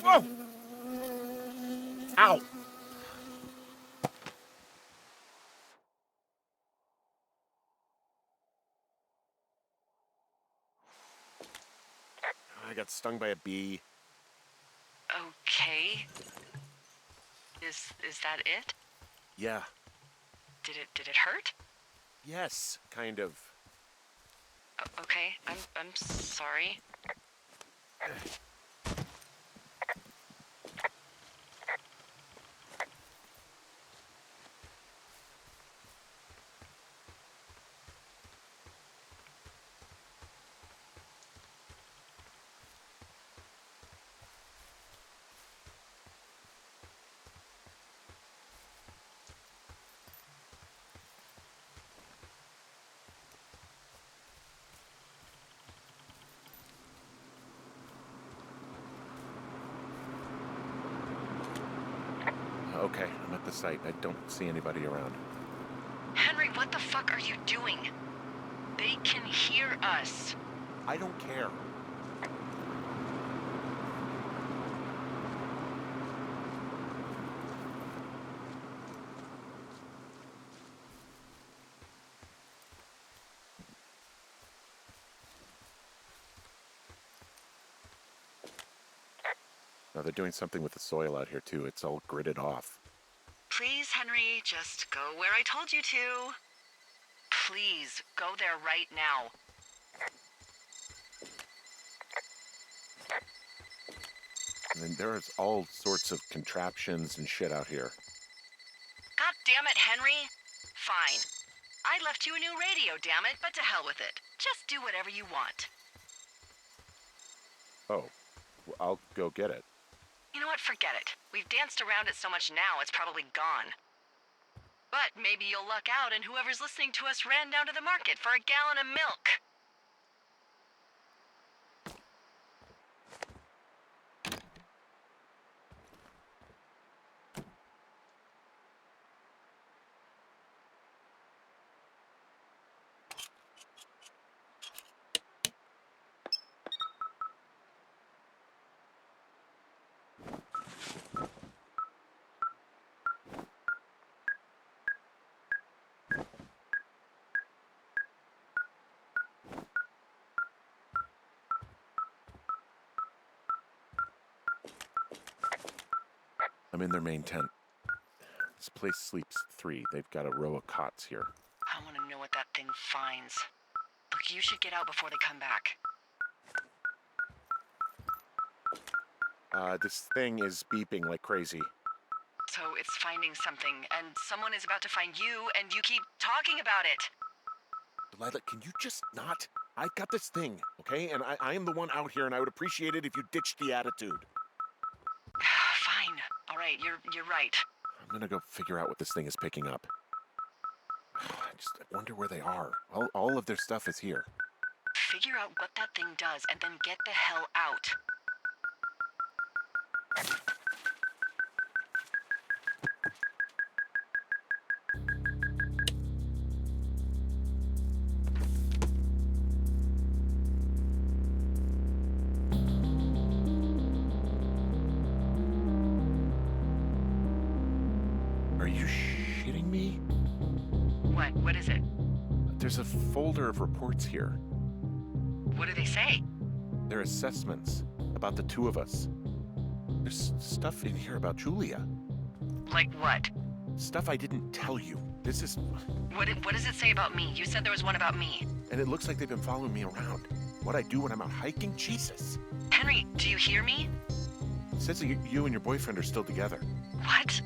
Whoa! Ow! I got stung by a bee. Okay. Is that it? Yeah. Did it hurt? Yes, kind of. Okay. I'm sorry. Okay, I'm at the site. I don't see anybody around. Henry, what the fuck are you doing? They can hear us. I don't care. Now they're doing something with the soil out here too. It's all gridded off. Please, Henry, just go where I told you to. Please, go there right now. And then there's all sorts of contraptions and shit out here. God damn it, Henry. Fine. I left you a new radio, damn it, but to hell with it. Just do whatever you want. Oh, well, I'll go get it. You know what? Forget it. We've danced around it so much now, it's probably gone. But maybe you'll luck out and whoever's listening to us ran down to the market for a gallon of milk. I'm in their main tent. This place sleeps 3. They've got a row of cots here. I want to know what that thing finds. Look, you should get out before they come back. This thing is beeping like crazy. So it's finding something, and someone is about to find you, and you keep talking about it. Delilah, can you just not? I've got this thing, okay? And I am the one out here, and I would appreciate it if you ditched the attitude. Fine. All right, you're right. I'm gonna go figure out what this thing is picking up. I wonder where they are. All of their stuff is here. Figure out what that thing does, and then get the hell out. Are you shitting me? What? What is it? There's a folder of reports here. What do they say? They're assessments about the 2 of us. There's stuff in here about Julia. Like what? Stuff I didn't tell you. This is... What does it say about me? You said there was one about me. And it looks like they've been following me around. What I do when I'm out hiking? Jesus. Henry, do you hear me? It says that you and your boyfriend are still together. What?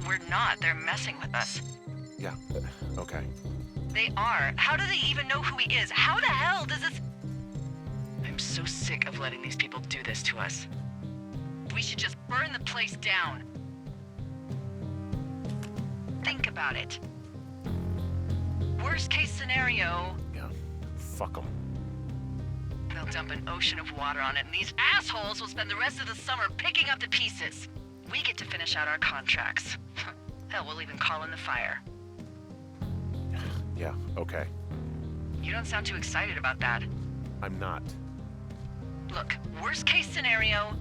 We're not. They're messing with us. Yeah, okay. They are. How do they even know who he is? How the hell does this... I'm so sick of letting these people do this to us. We should just burn the place down. Think about it. Worst case scenario, Yeah, fuck them. they'll dump an ocean of water on it, and these assholes will spend the rest of the summer picking up the pieces. We get to finish out our contracts. Hell, we'll even call in the fire. Yeah, okay. You don't sound too excited about that. I'm not. Look, worst case scenario,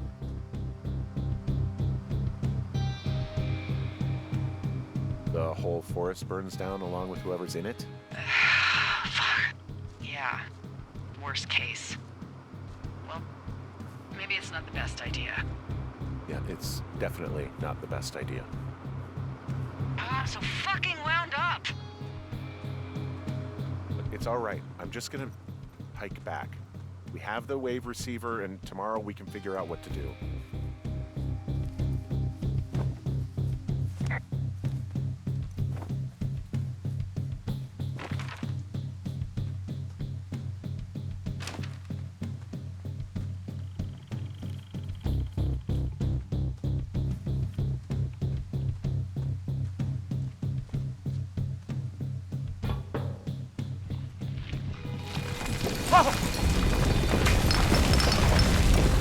The whole forest burns down along with whoever's in it? fuck. Yeah, worst case. Well, maybe it's not the best idea. Yeah, it's definitely not the best idea. I'm so fucking wound up. It's all right. I'm just gonna hike back. We have the wave receiver, and tomorrow we can figure out what to do.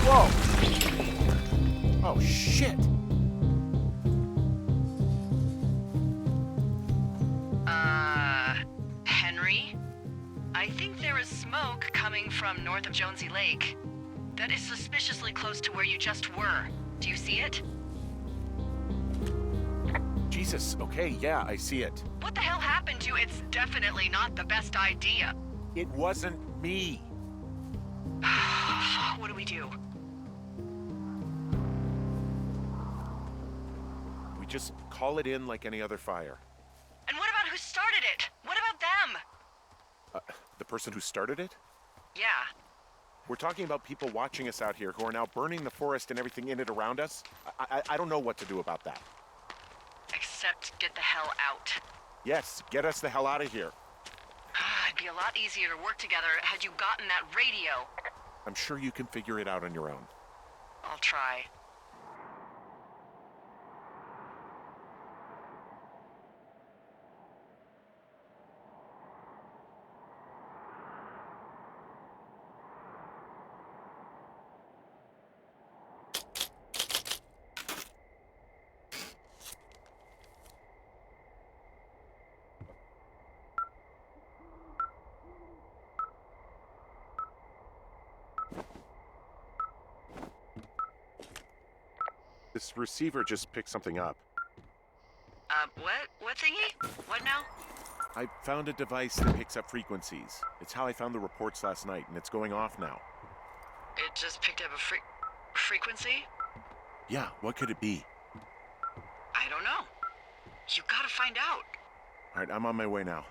Whoa! Oh, shit! Henry? I think there is smoke coming from north of Jonesy Lake. That is suspiciously close to where you just were. Do you see it? Jesus, okay, yeah, I see it. What the hell happened to you? It's definitely not the best idea. It wasn't me. What do we do? We just call it in like any other fire. And what about who started it? What about them? The person who started it? Yeah. We're talking about people watching us out here who are now burning the forest and everything in it around us. I don't know what to do about that. Except get the hell out. Yes, get us the hell out of here. be a lot easier to work together had you gotten that radio. I'm sure you can figure it out on your own. I'll try. This receiver just picked something up. What? What thingy? What now? I found a device that picks up frequencies. It's how I found the reports last night, and it's going off now. It just picked up a frequency? Yeah, what could it be? I don't know. You gotta find out. All right, I'm on my way now.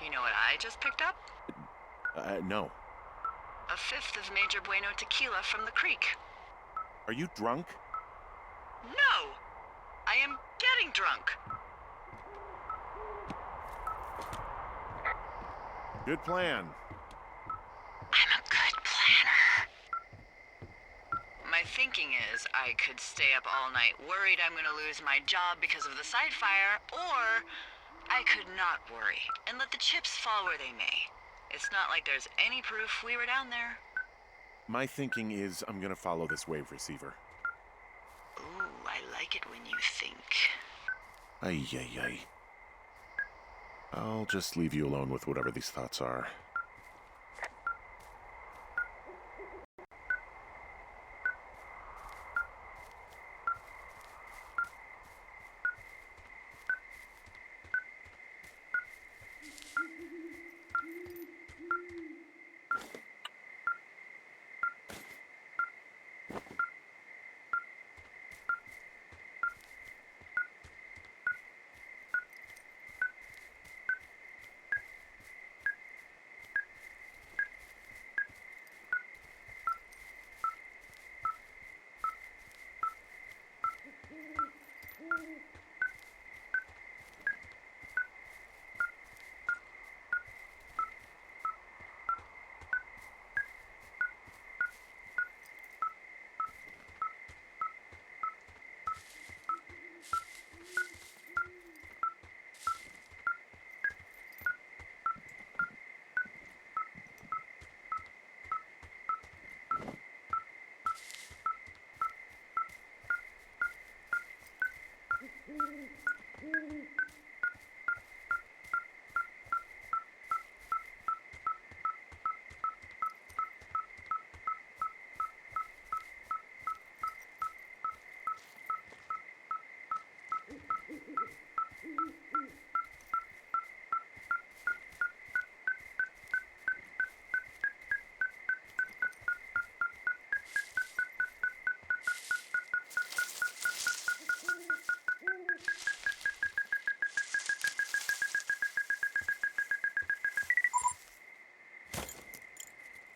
You know what I just picked up? No. A fifth of Major Bueno tequila from the creek. Are you drunk? No! I am getting drunk. Good plan. I'm a good planner. My thinking is I could stay up all night worried I'm gonna lose my job because of the side fire, or I could not worry and let the chips fall where they may. It's not like there's any proof we were down there. My thinking is I'm gonna follow this wave receiver. Ooh, I like it when you think. Ay, ay, ay. I'll just leave you alone with whatever these thoughts are.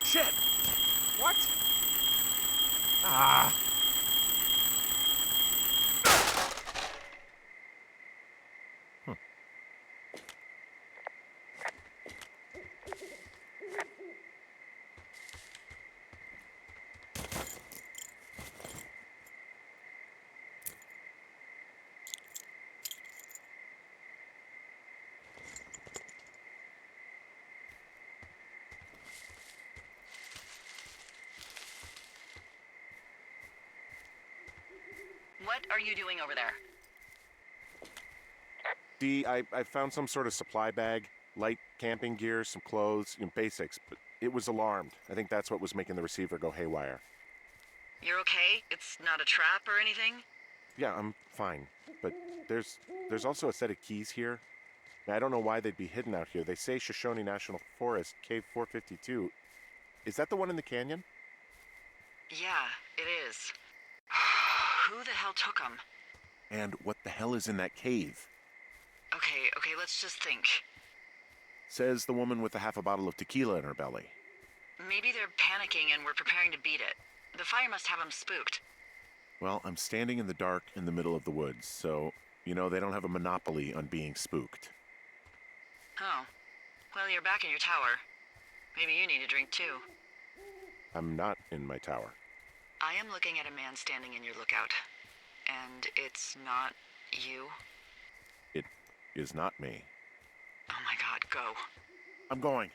Shit! What? Ah! What are you doing over there? See, I found some sort of supply bag, light camping gear, some clothes, basics, but it was alarmed. I think that's what was making the receiver go haywire. You're okay? It's not a trap or anything? Yeah, I'm fine, but there's also a set of keys here. Now, I don't know why they'd be hidden out here. They say Shoshone National Forest, Cave 452. Is that the one in the canyon? Yeah, it is. Who the hell took them? And what the hell is in that cave? Okay, let's just think. Says the woman with a half a bottle of tequila in her belly. Maybe they're panicking and we're preparing to beat it. The fire must have them spooked. Well, I'm standing in the dark in the middle of the woods, so, they don't have a monopoly on being spooked. Oh. Well, you're back in your tower. Maybe you need a drink too. I'm not in my tower. I am looking at a man standing in your lookout. And it's not you? It is not me. Oh my god, go. I'm going.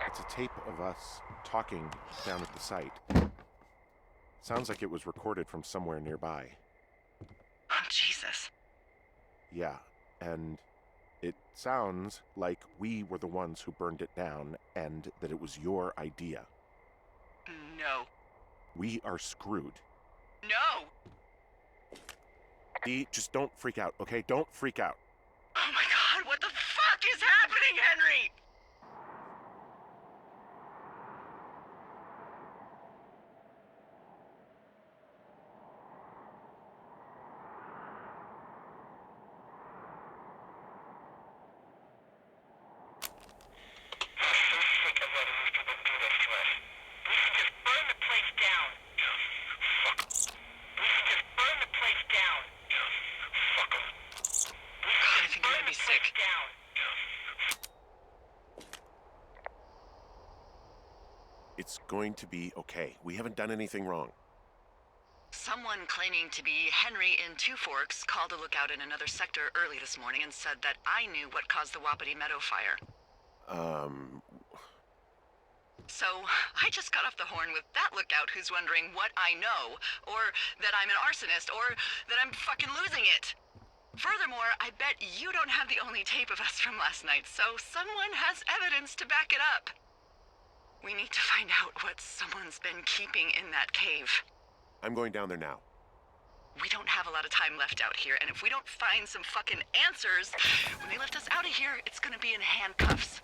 It's a tape of us talking down at the site. Sounds like it was recorded from somewhere nearby. Oh, Jesus. Yeah, and it sounds like we were the ones who burned it down and that it was your idea. No. We are screwed. No! Dee, just don't freak out, okay? Don't freak out. Oh my god, what the fuck is happening, Henry? It's going to be okay. We haven't done anything wrong. Someone claiming to be Henry in Two Forks called a lookout in another sector early this morning and said that I knew what caused the Wapiti Meadow fire. So, I just got off the horn with that lookout who's wondering what I know, or that I'm an arsonist, or that I'm fucking losing it. Furthermore, I bet you don't have the only tape of us from last night, so someone has evidence to back it up. We need to find out what someone's been keeping in that cave. I'm going down there now. We don't have a lot of time left out here, and if we don't find some fucking answers, when they lift us out of here, it's gonna be in handcuffs.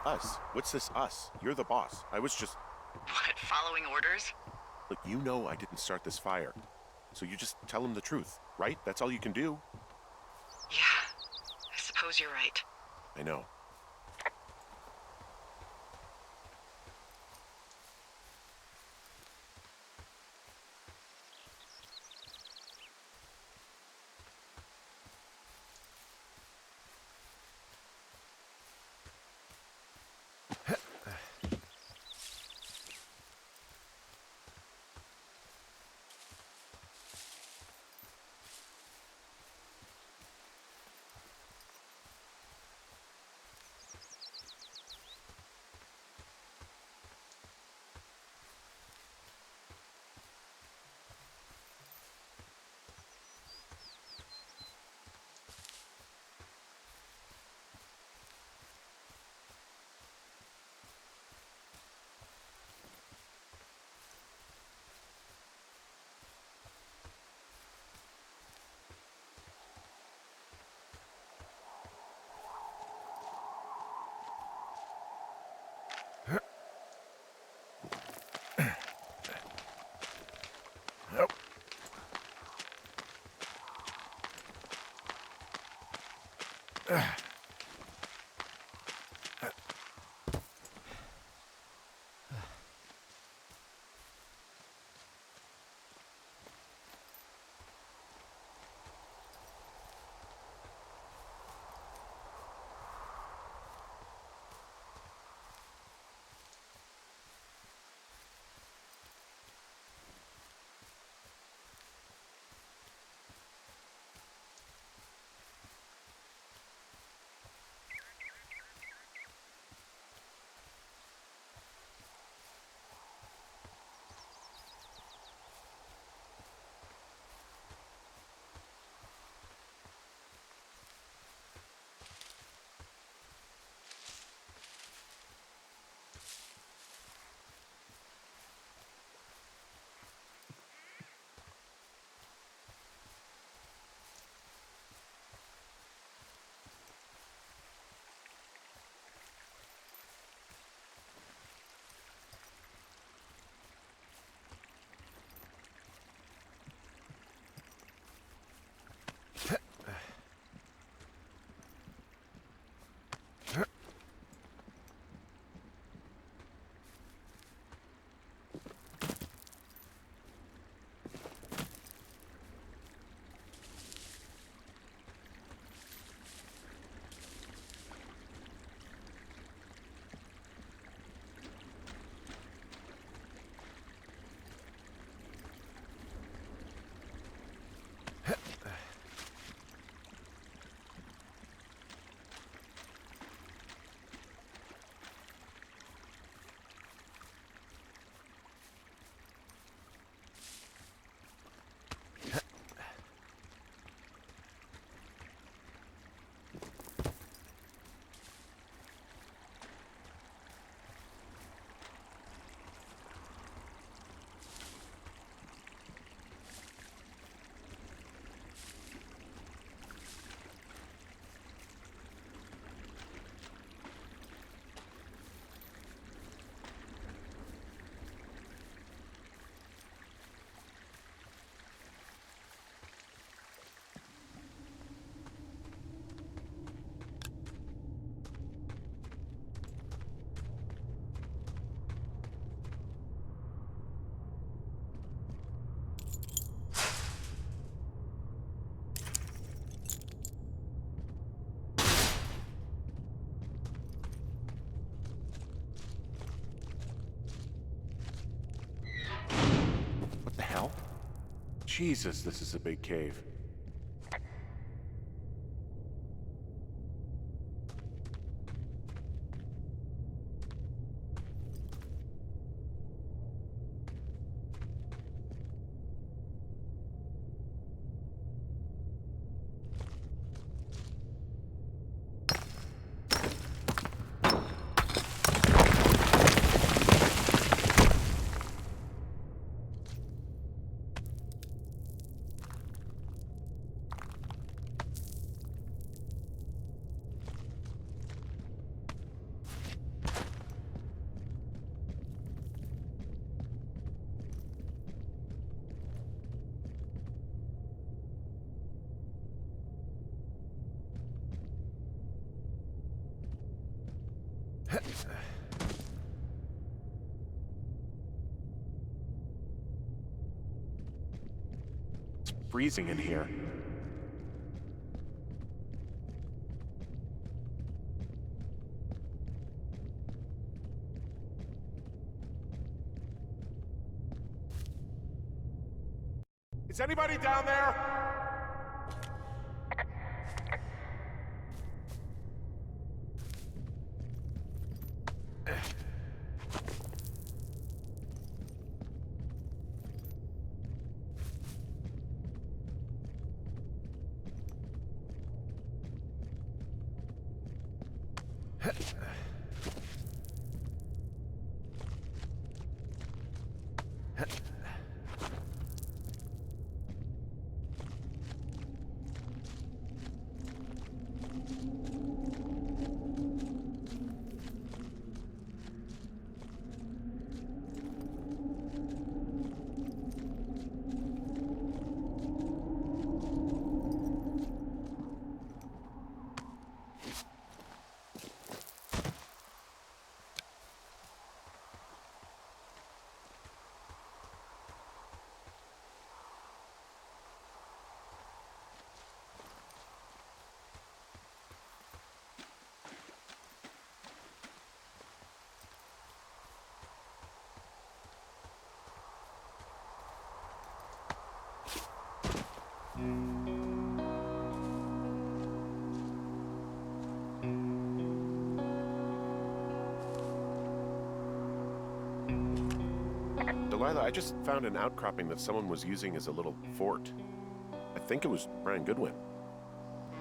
Us? What's this us? You're the boss. I was just... What, following orders? Look, you know I didn't start this fire. So you just tell him the truth, right? That's all you can do. Yeah, I suppose you're right. I know. Jesus, this is a big cave. It's freezing in here. Is anybody down there? Delilah, I just found an outcropping that someone was using as a little fort. I think it was Brian Goodwin.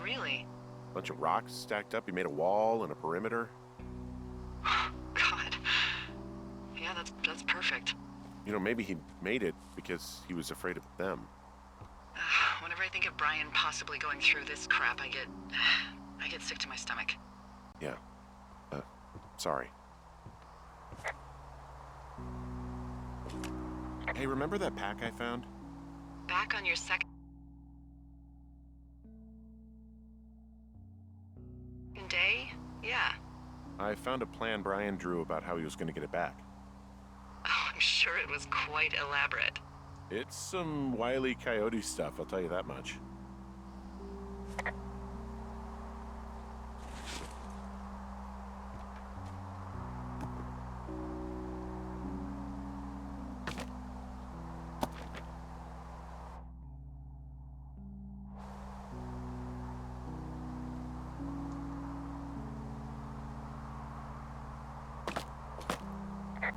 Really? Bunch of rocks stacked up. He made a wall and a perimeter. God. Yeah, that's perfect. You know, maybe he made it because he was afraid of them. Whenever I think of Brian possibly going through this crap, I get sick to my stomach. Yeah. Sorry. Hey, remember that pack I found? Back on your second day? Yeah. I found a plan Brian drew about how he was going to get it back. Oh, I'm sure it was quite elaborate. It's some Wile E. Coyote stuff, I'll tell you that much.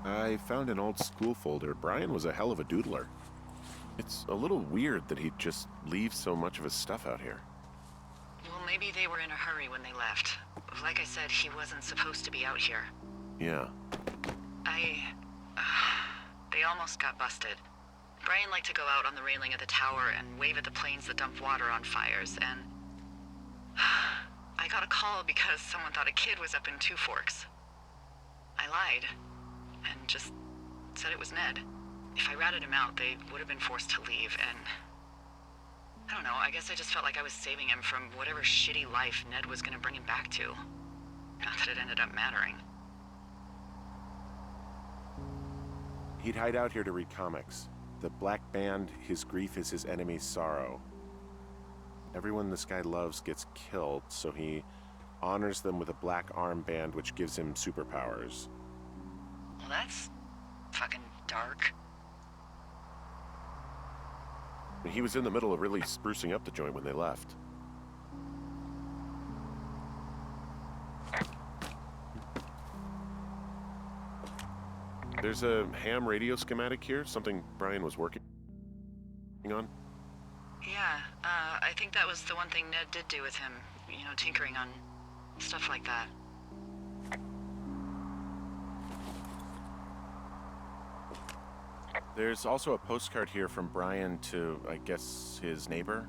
I found an old school folder. Brian was a hell of a doodler. It's a little weird that he'd just leave so much of his stuff out here. Well, maybe they were in a hurry when they left. Like I said, he wasn't supposed to be out here. Yeah. They almost got busted. Brian liked to go out on the railing of the tower and wave at the planes that dumped water on fires, and I got a call because someone thought a kid was up in Two Forks. I lied, and just said it was Ned. If I ratted him out, they would have been forced to leave, and I don't know, I guess I just felt like I was saving him from whatever shitty life Ned was gonna bring him back to. Not that it ended up mattering. He'd hide out here to read comics. The Black Band, his grief is his enemy's sorrow. Everyone this guy loves gets killed, so he honors them with a black armband which gives him superpowers. Well, that's fucking dark. He was in the middle of really sprucing up the joint when they left. There's a ham radio schematic here, something Brian was working on. Yeah, I think that was the one thing Ned did do with him. You know, tinkering on stuff like that. There's also a postcard here from Brian to, I guess, his neighbor.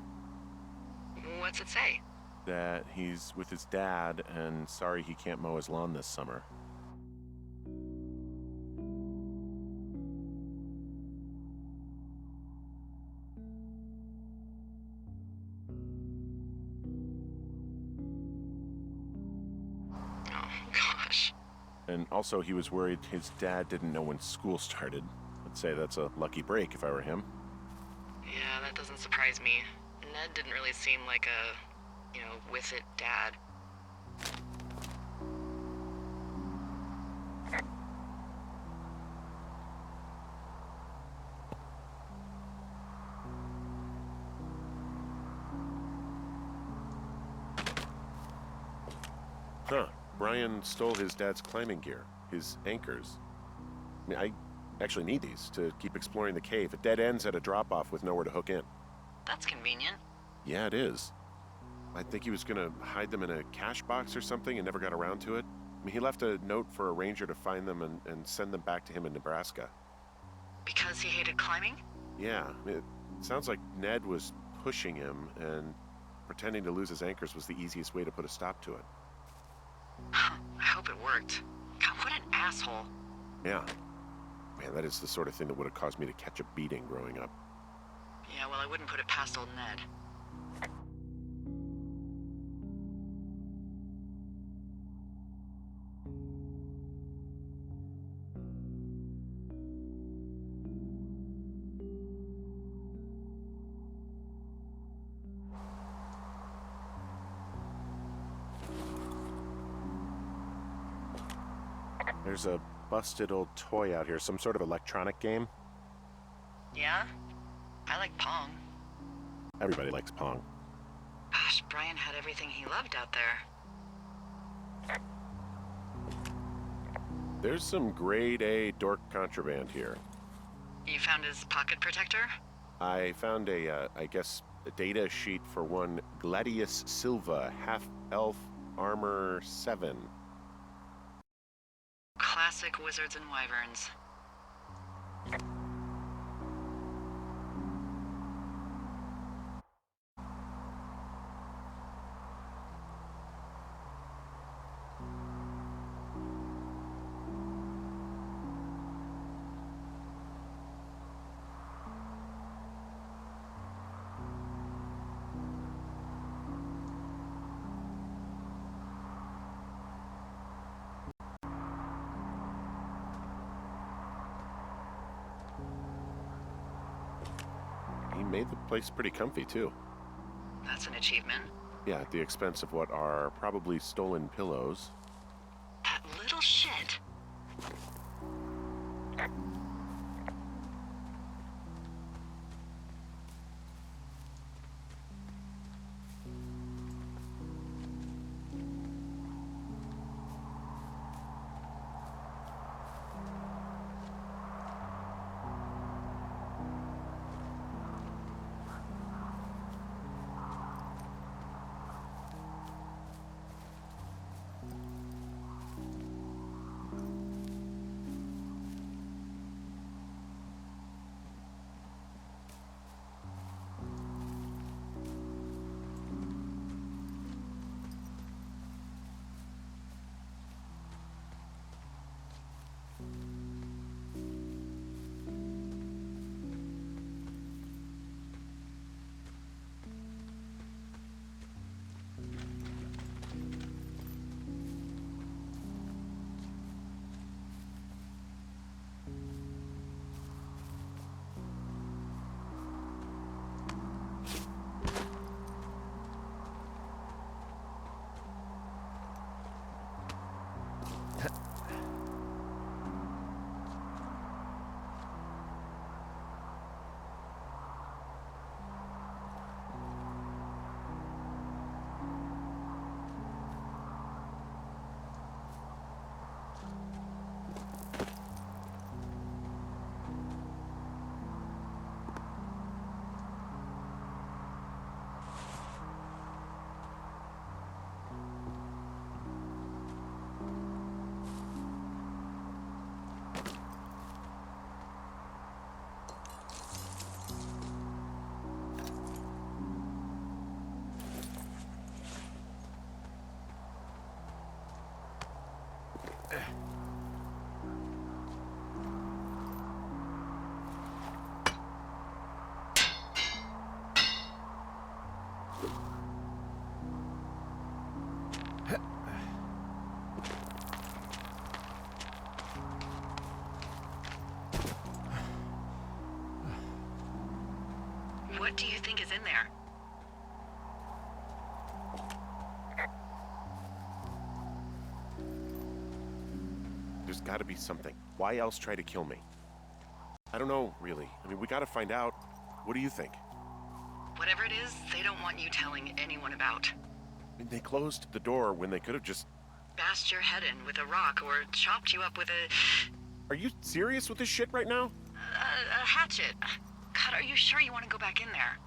What's it say? That he's with his dad and sorry he can't mow his lawn this summer. Oh, gosh. And also he was worried his dad didn't know when school started. I'd say that's a lucky break if I were him. Yeah, that doesn't surprise me. Ned didn't really seem like a, with it dad. Huh. Brian stole his dad's climbing gear, his anchors. I mean, I actually need these to keep exploring the cave. It dead ends at a drop-off with nowhere to hook in. That's convenient. Yeah, it is. I think he was gonna hide them in a cash box or something and never got around to it. I mean, he left a note for a ranger to find them and send them back to him in Nebraska. Because he hated climbing? Yeah, I mean, it sounds like Ned was pushing him, and pretending to lose his anchors was the easiest way to put a stop to it. I hope it worked. God, what an asshole. Yeah. Man, that is the sort of thing that would have caused me to catch a beating growing up. Yeah, well, I wouldn't put it past old Ned. There's a busted old toy out here, some sort of electronic game. Yeah? I like Pong. Everybody likes Pong. Gosh, Brian had everything he loved out there. There's some grade A dork contraband here. You found his pocket protector? I found I guess, a data sheet for one Gladius Silva, half-elf armor 7. Classic wizards and wyverns. He made the place pretty comfy, too. That's an achievement. Yeah, at the expense of what are probably stolen pillows. That little shit. What do you think is in there? There's got to be something. Why else try to kill me? I don't know, really. I mean, we got to find out. What do you think? Whatever it is, they don't want you telling anyone about. I mean, they closed the door when they could have just... Bashed your head in with a rock or chopped you up with a... Are you serious with this shit right now? a hatchet. God, are you sure you want to go back in there?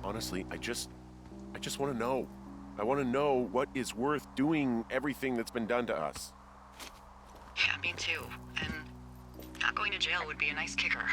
Honestly, I just want to know. I want to know what is worth doing everything that's been done to us. Yeah, me too. And not going to jail would be a nice kicker.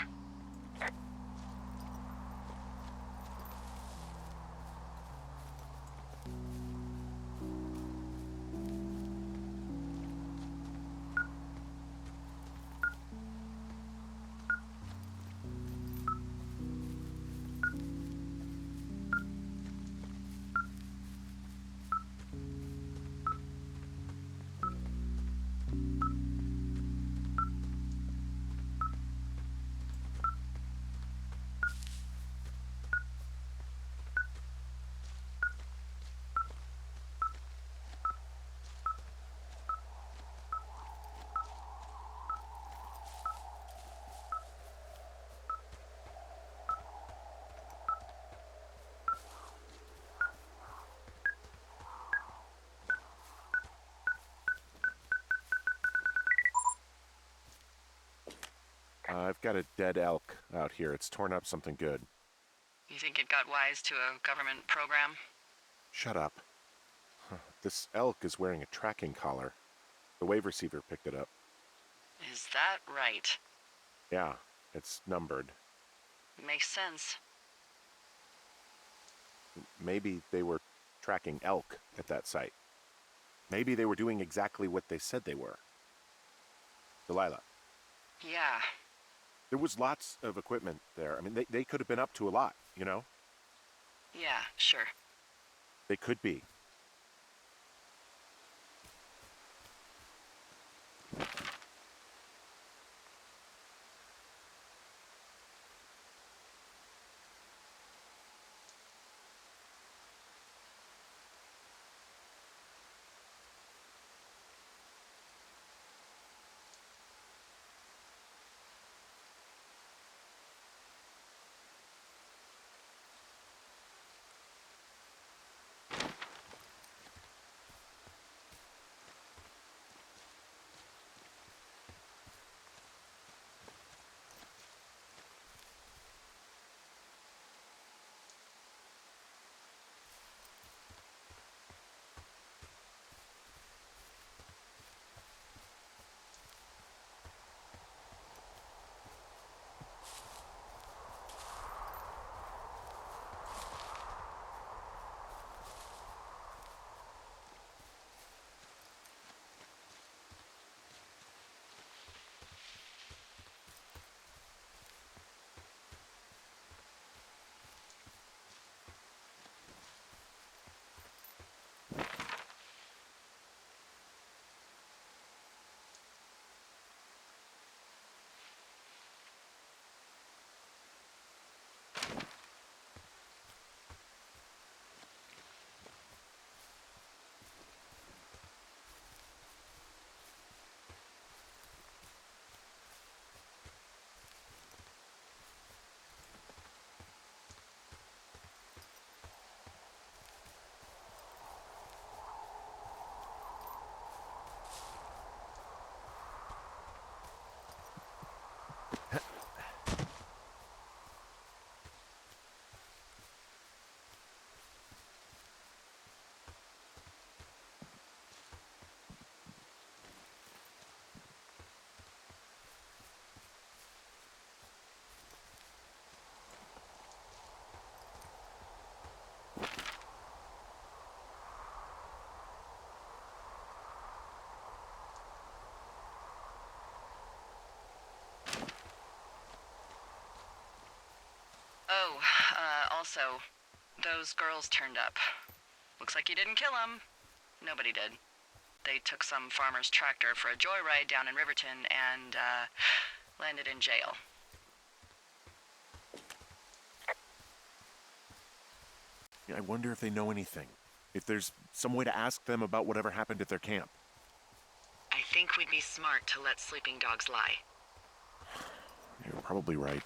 I've got a dead elk out here. It's torn up something good. You think it got wise to a government program? Shut up. Huh. This elk is wearing a tracking collar. The wave receiver picked it up. Is that right? Yeah, it's numbered. Makes sense. Maybe they were tracking elk at that site. Maybe they were doing exactly what they said they were. Delilah. Yeah. There was lots of equipment there. I mean, they could have been up to a lot, you know? Yeah, sure. They could be. Oh, also, those girls turned up. Looks like you didn't kill them. Nobody did. They took some farmer's tractor for a joyride down in Riverton and, landed in jail. I wonder if they know anything. If there's some way to ask them about whatever happened at their camp. I think we'd be smart to let sleeping dogs lie. You're probably right.